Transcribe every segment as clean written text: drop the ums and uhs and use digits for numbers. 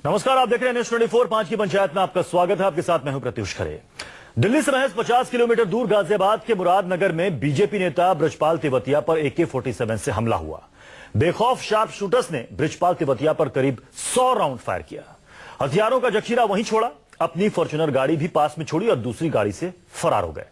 नमस्कार, आप देख रहे हैं न्यूज 24 5 की पंचायत में आपका स्वागत है। आपके साथ मैं हूं प्रत्युष खरे। दिल्ली से महज 50 किलोमीटर दूर गाजियाबाद के मुरादनगर में बीजेपी नेता बृजपाल तेवतिया पर AK-47 से हमला हुआ। बेखौफ शार्प शूटर्स ने बृजपाल तेवतिया पर करीब 100 राउंड फायर किया। हथियारों का जखीरा वहीं छोड़ा, अपनी फॉर्च्यूनर गाड़ी भी पास में छोड़ी और दूसरी गाड़ी से फरार हो गए।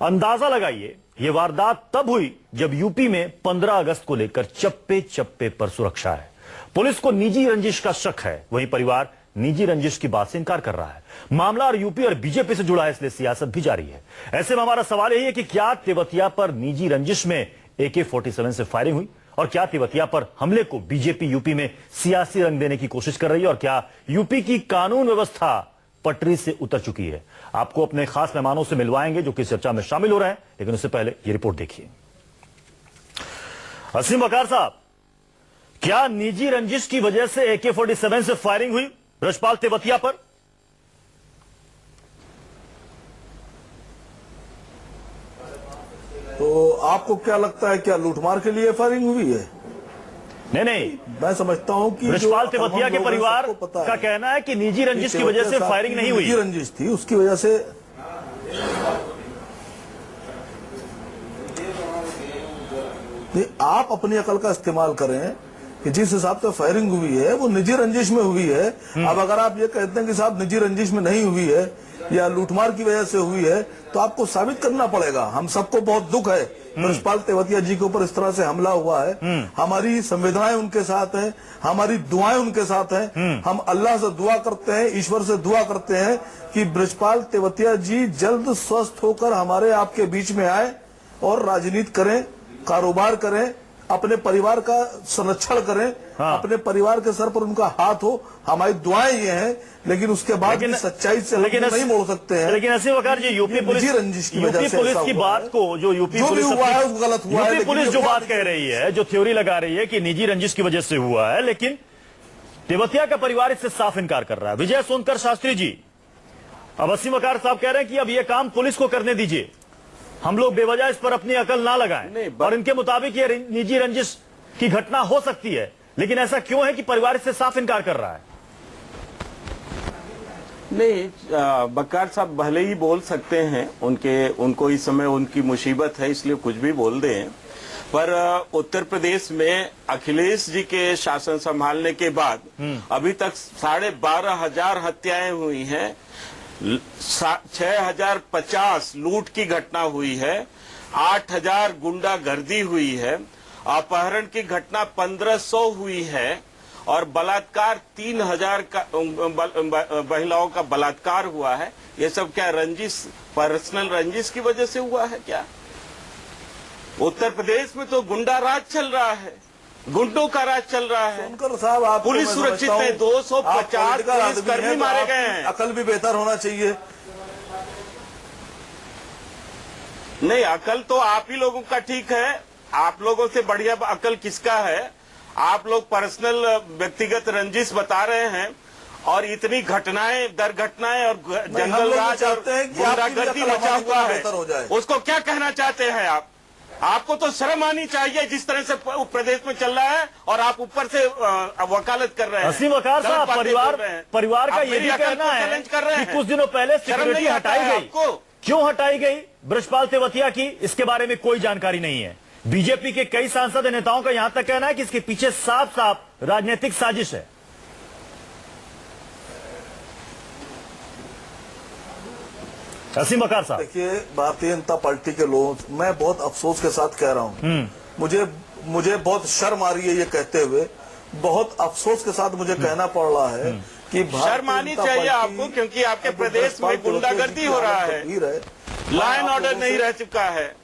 अंदाजा लगाइए, यह वारदात तब हुई जब यूपी में 15 अगस्त को लेकर चप्पे चप्पे पर सुरक्षा है। पुलिस को निजी रंजिश का शक है, वहीं परिवार निजी रंजिश की बात से इनकार कर रहा है। मामला और यूपी और बीजेपी से जुड़ा है, इसलिए सियासत भी जारी है। ऐसे में हमारा सवाल यही है कि क्या तेवतिया पर निजी रंजिश में AK-47 से फायरिंग हुई और क्या तेवतिया पर हमले को बीजेपी यूपी में सियासी रंग देने की कोशिश कर रही है और क्या यूपी की कानून व्यवस्था पटरी से उतर चुकी है। आपको अपने खास मेहमानों से मिलवाएंगे जो कि चर्चा में शामिल हो रहे हैं, लेकिन उससे पहले ये रिपोर्ट देखिए। असीम वकार साहब, क्या निजी रंजिश की वजह से AK-47 से फायरिंग हुई बृजपाल तेवतिया पर? तो आपको क्या लगता है, क्या लूटमार के लिए फायरिंग हुई है? नहीं, मैं समझता हूं कि बृजपाल तेवतिया के परिवार का कहना है कि निजी रंजिश की वजह से फायरिंग नहीं हुई। निजी रंजिश थी, उसकी वजह से नहीं। आप अपनी अकल का इस्तेमाल करें कि जिस हिसाब से फायरिंग हुई है वो निजी रंजिश में हुई है। अब अगर आप ये कहते हैं कि साहब निजी रंजिश में नहीं हुई है या लूटमार की वजह से हुई है, तो आपको साबित करना पड़ेगा। हम सबको बहुत दुख है, बृजपाल तेवतिया जी के ऊपर इस तरह से हमला हुआ है। हमारी संवेदनाएं उनके साथ हैं, हमारी दुआएं उनके साथ हैं। हम अल्लाह से दुआ करते हैं, ईश्वर से दुआ करते हैं कि बृजपाल तेवतिया जी जल्द स्वस्थ होकर हमारे आपके बीच में आए और राजनीति करें, कारोबार करें, अपने परिवार का संरक्षण करें। हाँ। अपने परिवार के सर पर उनका हाथ हो, हमारी दुआएं ये हैं। लेकिन उसके बाद भी सच्चाई से नहीं मोड़ सकते हैं। लेकिन असीम वकार जी, यूपी पुलिस की बात को जो यूपी पुलिस हुआ है वो गलत हुआ है। यूपी पुलिस जो बात कह रही है, जो थ्योरी लगा रही है कि निजी रंजिश की वजह से हुआ है, लेकिन तेवतिया का परिवार इससे साफ इनकार कर रहा है। विजय सोनकर शास्त्री जी, अब असीम वकार साहब कह रहे हैं कि अब ये काम पुलिस को करने दीजिए, हम लोग बेवजह इस पर अपनी अकल ना लगाएं। और इनके मुताबिक ये निजी रंजिश की घटना हो सकती है, लेकिन ऐसा क्यों है कि परिवार इससे साफ इनकार कर रहा है? नहीं, बक्कार साहब भले ही बोल सकते हैं, उनको इस समय उनकी मुसीबत है इसलिए कुछ भी बोल दें, पर उत्तर प्रदेश में अखिलेश जी के शासन संभालने के बाद अभी तक 12,500 हत्याएं हुई हैं, 6,050 लूट की घटना हुई है, 8,000 गुंडागर्दी हुई है, अपहरण की घटना 1,500 हुई है और बलात्कार 3,000 का महिलाओं का बलात्कार हुआ है। ये सब क्या रंजिश, पर्सनल रंजिश की वजह से हुआ है क्या? उत्तर प्रदेश में तो गुंडा राज चल रहा है, गुंडों का राज चल रहा है। साहब, आप पुलिस सुरक्षित है, 250 पुलिसकर्मी मारे गए हैं। अकल भी बेहतर होना चाहिए। नहीं, अकल तो आप ही लोगों का ठीक है, आप लोगों से बढ़िया अकल किसका है? आप लोग पर्सनल व्यक्तिगत रंजिश बता रहे हैं और इतनी घटनाएं दर घटनाएं और जंगल राज और गुंडागर्दी मचा हुआ है, उसको क्या कहना चाहते हैं आप? आपको तो शर्म आनी चाहिए जिस तरह से प्रदेश में चल रहा है और आप ऊपर से वकालत कर रहे हैं। असीम वकार साहब, परिवार का ये भी कहना है कि कुछ दिनों पहले सिक्योरिटी हटाई गई। क्यों हटाई गई बृजपाल तेवतिया की, इसके बारे में कोई जानकारी नहीं है। बीजेपी के कई सांसद नेताओं का यहां तक कहना है कि इसके पीछे साफ साफ राजनीतिक साजिश है। असीम वकार साहब, देखिए, भारतीय जनता पार्टी के लोग, मैं बहुत अफसोस के साथ कह रहा हूं, मुझे बहुत शर्म आ रही है ये कहते हुए, बहुत अफसोस के साथ मुझे कहना पड़ रहा है कि शर्म आनी चाहिए आपको, क्योंकि आपके प्रदेश में गुंडागर्दी हो रहा है, लॉ एंड ऑर्डर नहीं रह चुका है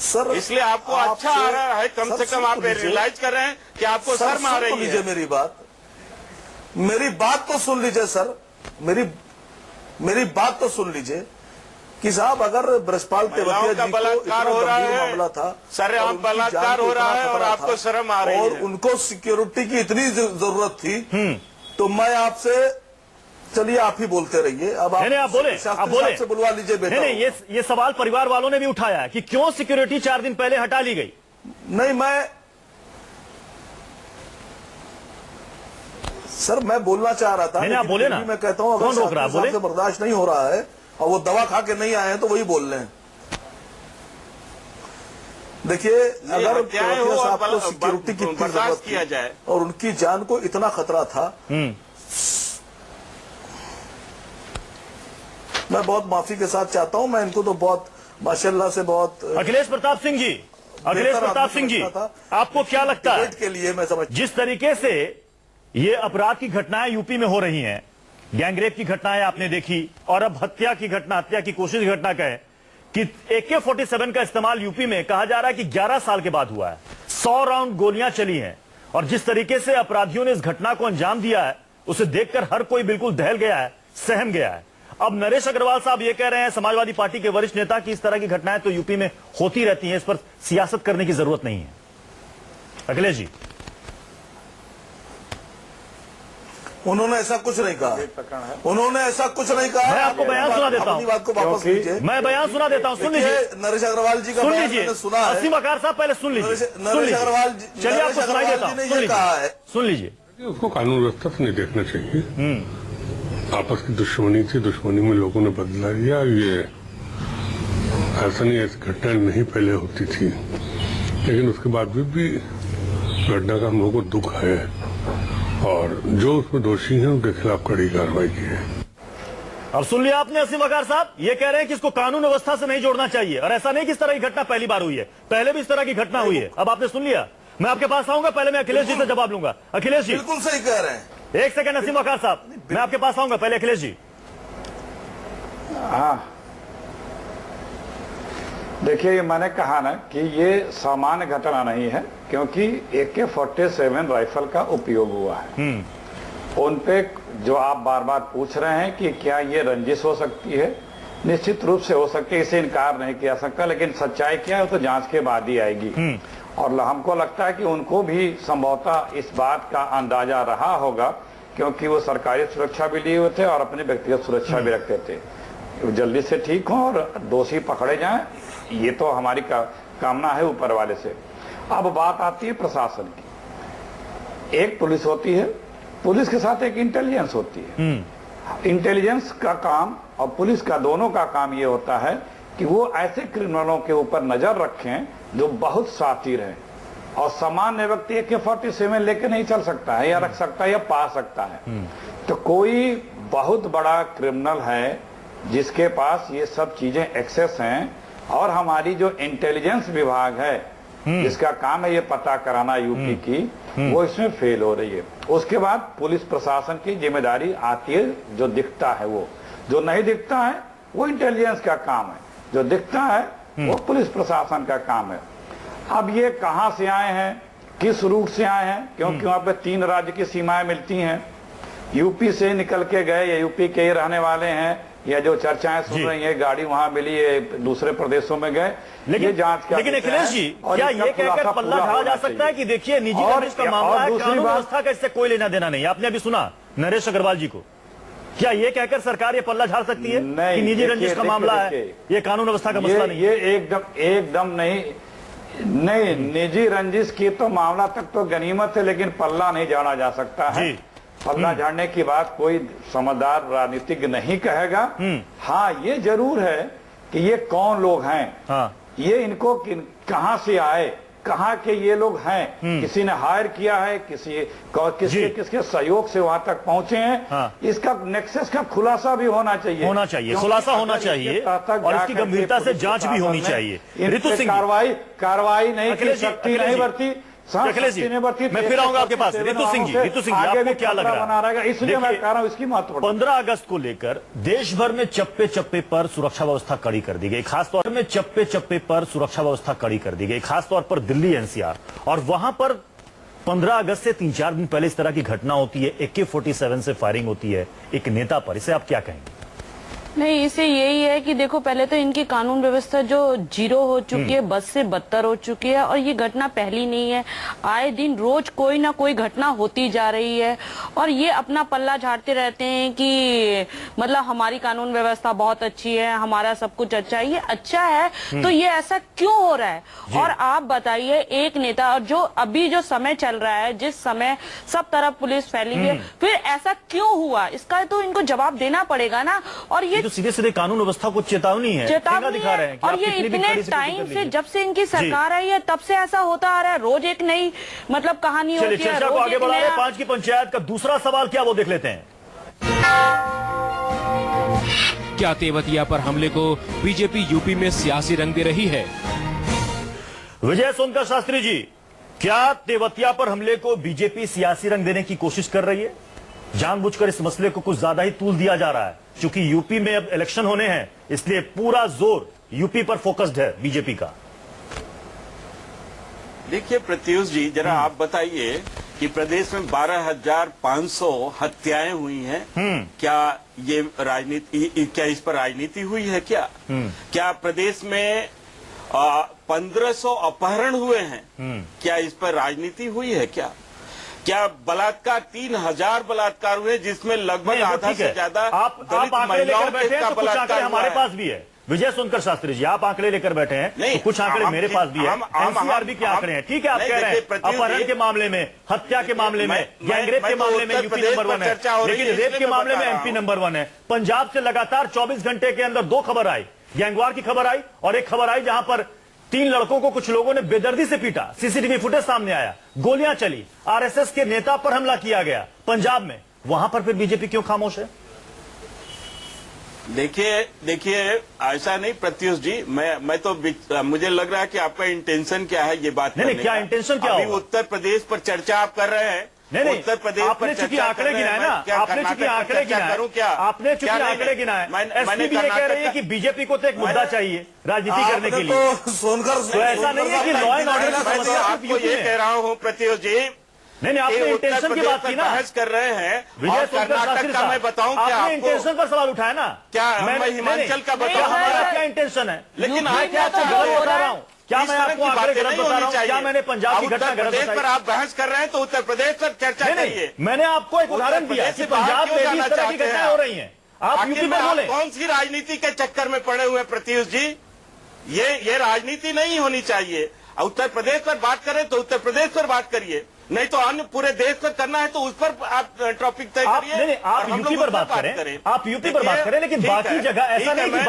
सर, इसलिए आपको अच्छा आ रहा है। कम से कम आप रियलाइज कर रहे हैं कि आपको शर्म आ रही है। मेरी बात तो सुन लीजिए सर, मेरी बात तो सुन लीजिए कि साहब, अगर बृजपाल तेवतिया जी को बलात्कार हो रहा है, मामला था, सरेआम बलात्कार हो रहा है और आपको शर्म आ रही है और उनको सिक्योरिटी की इतनी जरूरत थी, तो मैं आपसे, चलिए आप ही बोलते रहिए। अब आप बोले से बुलवा लीजिए बेटा। नहीं, ये सवाल परिवार वालों ने भी उठाया है कि क्यों सिक्योरिटी 4 दिन पहले हटा ली गई। नहीं, मैं सर मैं बोलना चाह रहा था, नहीं, आप लेकिन बोले फिर ना। भी मैं कहता हूँ अगर कौन रोक रहा है? शास्त्री साहब बोले। से बर्दाश्त नहीं हो रहा है और वो दवा खा के नहीं आए हैं तो वही बोल रहे हैं। देखिए अगर हत्याएं हो तेवतिया और साहब को सिक्योरिटी की इतनी बर्दाश्त जरूरत किया थी जाए और उनकी जान को इतना खतरा था, मैं बहुत माफी के साथ चाहता हूं। मैं इनको तो बहुत माशाल्लाह से बहुत अखिलेश प्रताप सिंह जी, अखिलेश प्रताप सिंह जी, आपको क्या लगता है डिबेट के लिए मैं समझ जिस तरीके से ये अपराध की घटनाएं यूपी में हो रही हैं, गैंगरेप की घटनाएं आपने देखी और अब हत्या की घटना, हत्या की कोशिश की घटना कहें कि AK-47 का इस्तेमाल यूपी में कहा जा रहा है कि 11 साल के बाद हुआ है, 100 राउंड गोलियां चली हैं और जिस तरीके से अपराधियों ने इस घटना को अंजाम दिया है उसे देखकर हर कोई बिल्कुल दहल गया है, सहम गया है। अब नरेश अग्रवाल साहब ये कह रहे हैं, समाजवादी पार्टी के वरिष्ठ नेता, कि इस तरह की घटनाएं तो यूपी में होती रहती हैं, इस पर सियासत करने की जरूरत नहीं है। अखिलेश जी, उन्होंने ऐसा कुछ नहीं कहा, उन्होंने ऐसा कुछ नहीं कहा। मैं आपको बयान सुना देता हूं। अपनी बात को वापस लीजिए। मैं बयान सुना देता हूं, सुन लीजिए। देखिए, नरेश अग्रवाल जी का सुन बयान लीजिए, मैंने सुना है। असीम वकार साहब पहले सुन लीजिए, नरेश अग्रवाल जी, चलिए आपको सुनाई देता हूं, ने सुन ये कहा लीजिए, है। सुन लीजिए। उसको कानून व्यवस्था से नहीं देखना चाहिए। आपस की दुश्मनी थी, दुश्मनी में लोगों ने बदला लिया। ये ऐसा नहीं, ऐसी घटना नहीं पहले होती थी, लेकिन उसके बाद भी घटना का हम लोगों को दुख है और जो उसमें दोषी हैं उनके खिलाफ कड़ी कार्रवाई की है। अब सुन लिया आपने असीम वकार साहब, ये कह रहे हैं कि इसको कानून व्यवस्था से नहीं जोड़ना चाहिए और ऐसा नहीं कि इस तरह की घटना पहली बार हुई है, पहले भी इस तरह की घटना हुई है। अब आपने सुन लिया, मैं आपके पास आऊंगा, पहले मैं अखिलेश जी से जवाब लूंगा। अखिलेश जी, बिल्कुल सही कह रहे हैं। एक सेकंड असीम वकार साहब, मैं आपके पास आऊंगा, पहले अखिलेश जी। हाँ, देखिए मैंने कहा ना कि ये सामान्य घटना नहीं है, क्योंकि AK-47 राइफल का उपयोग हुआ है। उन पे जो आप बार बार पूछ रहे हैं कि क्या ये रंजिश हो सकती है, निश्चित रूप से हो सकती है, इसे इनकार नहीं किया सकता, लेकिन सच्चाई क्या है वो तो जांच के बाद ही आएगी। और हमको लगता है कि उनको भी संभवतः इस बात का अंदाजा रहा होगा, क्योंकि वो सरकारी सुरक्षा भी लिए हुए थे और अपनी व्यक्तिगत सुरक्षा भी रखते थे। वो जल्दी से ठीक हों और दोषी पकड़े जाएं, ये तो हमारी कामना है ऊपर वाले से। अब बात आती है प्रशासन की। एक पुलिस होती है, पुलिस के साथ एक इंटेलिजेंस होती है। इंटेलिजेंस का काम और पुलिस का दोनों का काम ये होता है कि वो ऐसे क्रिमिनलों के ऊपर नजर रखें जो बहुत शातिर हैं और सामान्य व्यक्ति AK-47 लेके नहीं चल सकता है या रख सकता है या पा सकता है। तो कोई बहुत बड़ा क्रिमिनल है जिसके पास ये सब चीजें एक्सेस हैं और हमारी जो इंटेलिजेंस विभाग है जिसका काम है ये पता कराना यूपी की, वो इसमें फेल हो रही है। उसके बाद पुलिस प्रशासन की जिम्मेदारी आती है, जो दिखता है वो, जो नहीं दिखता है वो इंटेलिजेंस का काम है, जो दिखता है वो पुलिस प्रशासन का काम है। अब ये कहां से आए हैं, किस रूट से आए हैं, क्योंकि वहां पे 3 राज्य की सीमाएं मिलती हैं। यूपी से निकल के गए या यूपी के ही रहने वाले हैं, या जो चर्चाएं सुन रही है गाड़ी वहां मिली है दूसरे प्रदेशों में गए, लेकिन जांच का लेकिन अखिलेश जी, क्या ये कहकर पल्ला झाड़ा जा सकता है कि देखिए निजी रंजिश का मामला है, कानून व्यवस्था का इससे कोई लेना देना नहीं? आपने अभी सुना नरेश अग्रवाल जी को, क्या ये कहकर सरकार ये पल्ला झाड़ सकती है कि निजी रंजिश का मामला है, ये कानून व्यवस्था का मसला नहीं? ये एकदम नहीं, निजी रंजिश की तो मामला तक तो गनीमत है, लेकिन पल्ला नहीं झाड़ा जा सकता है। पल्ला झाड़ने की बात कोई समझदार राजनीतिज्ञ नहीं कहेगा। हाँ, ये जरूर है कि ये कौन लोग हैं, हाँ। ये इनको कहां से आए, कहां के ये लोग हैं, किसी ने हायर किया है, किसके सहयोग से वहां तक पहुंचे हैं। हाँ। इसका नेक्सस का खुलासा भी होना चाहिए, खुलासा होना चाहिए और इसकी गंभीरता से जांच भी होनी चाहिए। ऋतु सिंह, कार्रवाई नहीं की सकती, नहीं बरती। अखिलेश जी, मैं फिर आऊंगा आपके पास। ऋतु सिंह जी, आपको क्या लग रहा है? इसलिए मैं कह रहा हूं इसकी महत्व 15 अगस्त को लेकर देश भर में चप्पे चप्पे पर सुरक्षा व्यवस्था कड़ी कर दी गई, खासतौर में चप्पे चप्पे पर सुरक्षा व्यवस्था कड़ी कर दी गई, खासतौर पर दिल्ली NCR। और वहां पर 15 अगस्त से 3-4 दिन पहले इस तरह की घटना होती है, AK-47 से फायरिंग होती है एक नेता पर, इसे आप क्या कहेंगे? नहीं, इसे यही है कि देखो, पहले तो इनकी कानून व्यवस्था जो जीरो हो चुकी है, बद से बदतर हो चुकी है, और ये घटना पहली नहीं है। आए दिन रोज कोई ना कोई घटना होती जा रही है, और ये अपना पल्ला झाड़ते रहते हैं कि मतलब हमारी कानून व्यवस्था बहुत अच्छी है, हमारा सब कुछ अच्छा है। ये अच्छा है तो ये ऐसा क्यों हो रहा है? और आप बताइए, एक नेता, और जो अभी जो समय चल रहा है, जिस समय सब तरफ पुलिस फैली हुई है, फिर ऐसा क्यों हुआ? इसका तो इनको जवाब देना पड़ेगा ना। और ये तो सीधे सीधे कानून व्यवस्था को चेतावनी है, ठेंगा दिखा रहे हैं कि और आप ये कितनी भी इतने कड़ी से टाइम कर से, लीजिए। जब से इनकी सरकार आई है तब से ऐसा होता आ रहा है। रोज एक नई मतलब कहानी चलिए होती है, चर्चा को रोज आगे एक बढ़ा रहे। नया। 5 की पंचायत का दूसरा सवाल क्या, वो देख लेते हैं। क्या तेवतिया पर हमले को बीजेपी यूपी में सियासी रंग दे रही है? विजय सोनकर शास्त्री जी, क्या तेवतिया पर हमले को बीजेपी सियासी रंग देने की कोशिश कर रही है? जानबूझकर इस मसले को कुछ ज्यादा ही तूल दिया जा रहा है, क्योंकि यूपी में अब इलेक्शन होने हैं, इसलिए पूरा जोर यूपी पर फोकस्ड है बीजेपी का। देखिए प्रत्युष जी, जरा आप बताइए कि प्रदेश में 12,500 हत्याएं हुई हैं। क्या ये राजनीति, क्या इस पर राजनीति हुई है क्या? क्या प्रदेश में 1500 अपहरण हुए हैं? क्या इस पर राजनीति हुई है क्या? क्या बलात्कार 3000 बलात्कार हुए, जिसमें लगभग नहीं, वो आधा ठीक से है। ज्यादा आप दलित आंकड़े महिलाओं लेकर बैठे का हैं तो कुछ आंकड़े बलात्कार हमारे हुआ है। पास भी है। विजय सोनकर शास्त्री जी, आप आंकड़े लेकर बैठे हैं नहीं, तो कुछ आंकड़े मेरे पास भी है। एनसीआरबी के आंकड़े हैं, ठीक है, आप नहीं, कह रहे देखिए, हैं प्रत्युष अपहरण जी, के मामले में, हत्या के मामले में, मैं- गैंगरेप मैं के तो मामले में उत्तर यूपी प्रदेश नंबर पर 1 है, चर्चा हो रही लेकिन है, रेप इसलिए के मैं मामले बता में रहा एमपी हूं। नंबर 1 है। पंजाब से लगातार 24 घंटे के अंदर 2 खबर आई, गैंगवार की खबर आई और एक खबर आई जहां पर 3 लड़कों को कुछ लोगों ने बेदर्दी से पीटा, सीसीटीवी फुटेज सामने आया, गोलियां चली, आरएसएस के नेता पर हमला किया गया पंजाब में। वहां पर फिर बीजेपी क्यों खामोश है? देखिए ऐसा नहीं प्रत्युष जी, मैं तो मुझे लग रहा है कि आपका इंटेंशन क्या है ये बात नहीं, करने क्या का। इंटेंशन क्या अभी होगा? उत्तर प्रदेश पर चर्चा आप कर रहे हैं। नहीं, उत्तर प्रदेश आपने पर चूंकि चर्चा आंकड़े कर रहे गिनाए हैं, ना, मैं क्या आपने चूंकि कर्नाटक पर आंकड़े चर्चा गिनाए, करूं क्या? आपने चूंकि क्या नहीं, आंकड़े गिनाए, एसपी भी ये कह रही है कि बीजेपी को तो एक मुद्दा चाहिए राजनीति करने के लिए। तो सोनकर तो ऐसा नहीं है कि लॉ एंड ऑर्डर की मैं तो समस्या सिर्फ आपको यूपी ये में कह है। रहा हूँ प्रत्युष जी, नहीं, आपने उत्तर इंटेंशन की प्रदेश बात पर की ना, बहस कर रहे हैं विजय और सोनकर शास्त्री कर्नाटक का मैं बताऊं साहब, क्या आपने आपको? इंटेंशन पर सवाल उठाया ना। क्या मैं नहीं, हिमाचल का नहीं, बताऊं? हमारा क्या इंटेंशन है? लेकिन मैं आप क्या आपको गलत बता रहा हूँ? क्या मैं आपको आंकड़े गलत बता रहा हूँ? क्या मैंने पंजाब की घटना उत्तर गलत प्रदेश पर बताई? आप बहस कर रहे हैं तो उत्तर प्रदेश पर चर्चा नहीं, करिए। मैंने आपको एक उदाहरण दिया कि पंजाब में भी इस तरह की घटनाएं हो रही हैं। आप आखिर यूपी में में आप बोले। कौन सी राजनीति के चक्कर में पड़े हुए हैं प्रत्युष जी? ये राजनीति नहीं होनी चाहिए। उत्तर प्रदेश पर बात करें तो उत्तर प्रदेश पर बात करिए, नहीं तो अन्य पूरे देश पर करना है तो उस पर आप टॉपिक तय आप करिए। नहीं, आप और हम यूपी लोग पर उस बात करें, आप यूपी पर बात करें, लेकिन ठीक बाकी है, जगह ऐसा ठीक है, नहीं कि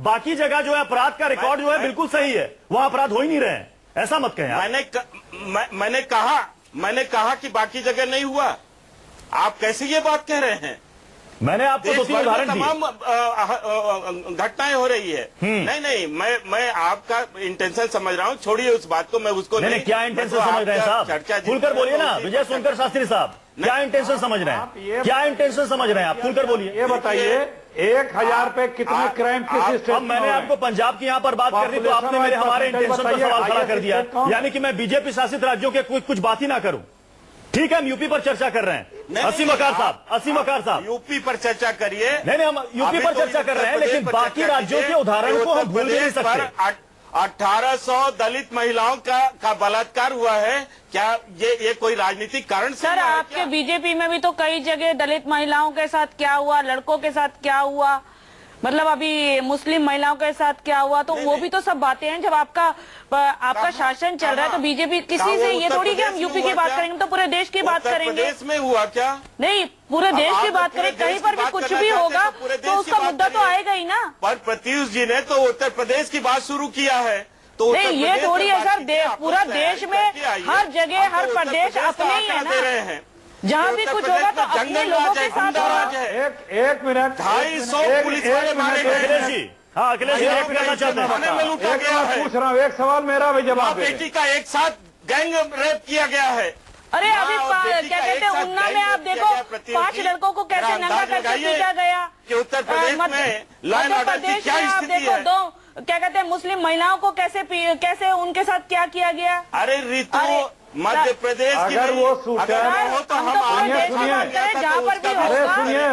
बाकी जगह जो है अपराध का रिकॉर्ड जो है बिल्कुल सही है, वहां अपराध हो ही नहीं रहे हैं। ऐसा मत कहें आप। मैंने कहा कि बाकी जगह नहीं हुआ। आप कैसे ये बात कह रहे हैं? मैंने आपको 2-3 उदाहरण दिए। तमाम घटनाएं हो रही है। नहीं, मैं आपका इंटेंशन समझ रहा हूँ, छोड़िए उस बात को, मैं उसको नहीं, क्या इंटेंशन समझ रहे हैं साहब? खुलकर बोलिए ना विजय सोनकर शास्त्री साहब, क्या इंटेंशन समझ रहे हैं? क्या इंटेंशन समझ रहे हैं आप? खुलकर बोलिए। ये बताइए 1000 पे कितने क्राइम किस स्टेट अब मैंने आपको पंजाब की यहाँ पर बात कर दी तो आपने मेरे हमारे इंटेंशन पर सवाल खड़ा कर दिया, यानी कि मैं बीजेपी शासित राज्यों के कुछ बात ही ना करूं। ठीक है, हम यूपी पर चर्चा कर रहे हैं। असीम वकार साहब, यूपी पर चर्चा करिए। नहीं, हम यूपी पर चर्चा कर रहे हैं, लेकिन बाकी राज्यों के उदाहरण को हम भूल भी नहीं सकते। 1800 दलित महिलाओं का बलात्कार हुआ है। क्या ये कोई राजनीतिक कारण से सर, हुआ है आपके क्या? बीजेपी में भी तो कई जगह दलित महिलाओं के साथ क्या हुआ, लड़कों के साथ क्या हुआ, मतलब अभी मुस्लिम महिलाओं के साथ क्या हुआ, तो वो भी तो सब बातें हैं। जब आपका शासन चल रहा है तो बीजेपी किसी से ये थोड़ी कि हम यूपी की बात करेंगे, तो पूरे देश की बात करेंगे। प्रदेश में हुआ क्या? नहीं, पूरे देश की बात करें, कहीं पर भी कुछ भी होगा तो उसका मुद्दा तो आएगा ही ना। पर प्रत्युष जी ने तो उत्तर प्रदेश की बात शुरू किया है, तो नहीं, ये थोड़ी है सर, पूरा देश में हर जगह हर प्रदेश अपने ही है ना। जहाँ भी कुछ होगा तो अपने लोगों के साथ होगा। एक मिनट, 250 पुलिस वाले मारे गए। अखिलेश जी, हाँ अखिलेश जी, एक करना चाहते हैं। थाने में लूटा गया है। पूछ रहा हूँ, एक सवाल मेरा भी जवाब दे। बेटी का एक साथ गैंग रेप किया गया है। अरे अभी क्या कहते हैं, उन्ना में आप देखो 5 लड़कों को कैसे नंगा करके पीटा गया कि उत्तर प्रदेश में लॉ एंड ऑर्डर की क्या स्थिति है? क्या कहते हैं, मुस्लिम महिलाओं को कैसे उनके साथ क्या किया गया? अरे ऋतु, मध्य प्रदेश की अगर वो अगर वो हो तो हम सुनिए, आगे जहाँ पर भी अरे होगा सुनिए,